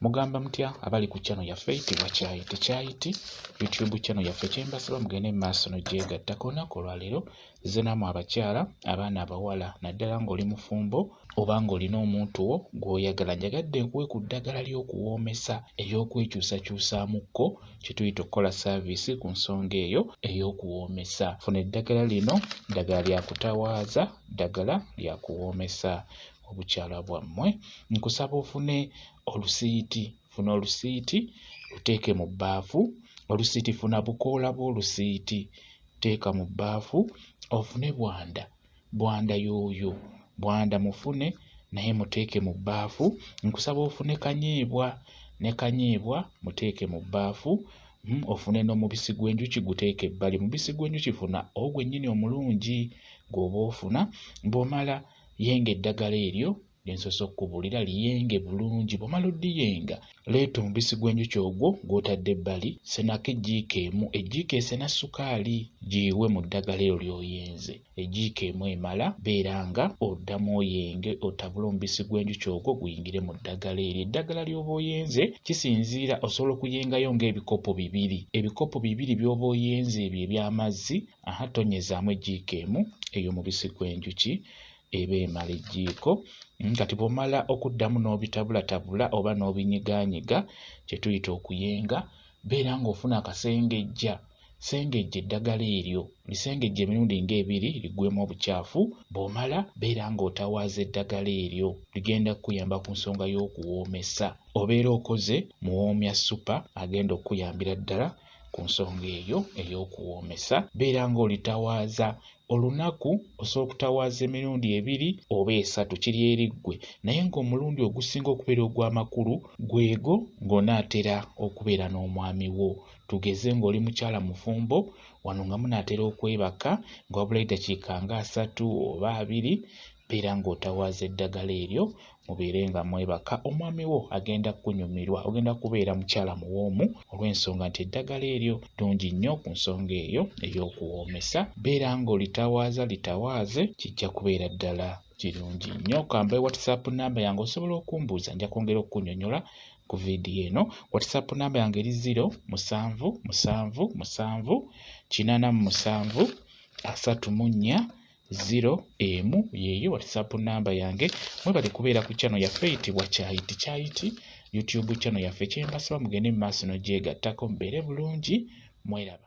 Mugamba mutya abali ku channel yaffe eyitibwa Kyayiti YouTube channel yaffe kyembasaba mugende mu maaso n'ogyegattako. Olunaku olwaleero zenamu abakyala abaana abawala naddala ng'oli mufumbo oba ng'olina omuntu wo gw'oyagala njagadde nkuwe ku ddagala ly'okuwoomesa ery'okwekyusakyusaamuko kye tuyita okukola saaviisi ku nsonga eyo ey'okuwoomesa. Funa eddagala lino, ddagala lya kutawaaza, ddagala lya kuwoomesa obukyala bwammwe. Nkusaba ofune olusiiti, funa olusiiti luteeke mu bbaafu. Olusiiti funa bukoola bw'olusiiti teeka mu bbaafu. Ofune bwanda yooyo, bwanda mufune naye muteeke mu bbaafu. Nkusaba ofune kanyeebwa, ne kanyeebwa muteeke mu bbaafu. Ofune n'omubisi gw'enjuki guteeke ebbali. Mubisi gw'enjuki funa ogwennyini omulungi gw'oba ofuna. Bw'omala yenga eddagala eryo lyensoose okkubuulira, liyenge bulungi. Bw'omala oddiyenga leeta omubisi gw'enjuki ogwo gw'otadde ebbali, senako ejjiiko emu. Ejjiiko esena sukaali giyiwe mu ddagala eryo ly'oyenze. Ejjiiko emu emala beera nga oddamu oyenge, otabule omubisi gw'enjuki ogwo guyingire mu ddagala eryo. Eddagala ly'oba oyenze kisinziira, osobola okuyengayo ng'ebikopo 2. Ebikopo 2 by'oba oyenze ebyo eby'amazzi, tonyezaamu ejjiiko emu eyo mubisi gw'enjuki eba emala ejjiiko. Kati bw'omala okuddamu n'obitabulatabula oba n'obinyigaanyiga kye tuyita okuyenga, beera ng'ofuna akasengejja. Sengejja eddagala eryo, lisengejja emirundi ng'ebiri liggwemu obukyafu. Bw'omala beera ng'otawaaza eddagala eryo, ligenda kukuyamba ku nsonga y'okuwoomesa. Obeera okoze muwoomya ssupa agenda okukuyambira ddala ku nsonga eyo ey'okuwoomesa. Beera ng'olitawaaza olunaku, osobola okutawaaza emirundi 2 oba 3 kiri eri ggwe, naye ng'omulundi ogusinga okubeera ogw'amakulu gwego ng'onaatera okubeera n'omwami wo. Tugeze ng'oli mukyala mufumbo wano nga munaatera okwebaka nga wabulayo eddakiika nga 3 oba 2, beera ng'otawaaza eddagala eryo mubeere nga mwebaka. Omwami wo agenda kunyumirwa, ogenda kubeera mukyala muwoomu olw'ensonga nti eddagala eryo ddungi nnyo ku nsonga eyo ey'okuwoomesa. Beera ng'olitawaaza litawaaze, kijja kubeera ddala kirungi nnyo. Kambe WhatsApp namba yange osobola okumbuuza, nja kwongera okunnyonnyola ku vidiyo eno. WhatsApp namba yange eri 0777873401 yeeyo WhatsApp namba yange. Mwebale kubeera ku channel yaffe eyitibwa Kyayiti YouTube channel yaffe kyembasaba mugende mu maaso n'ogyegattako mubeere bulungi, mweraba.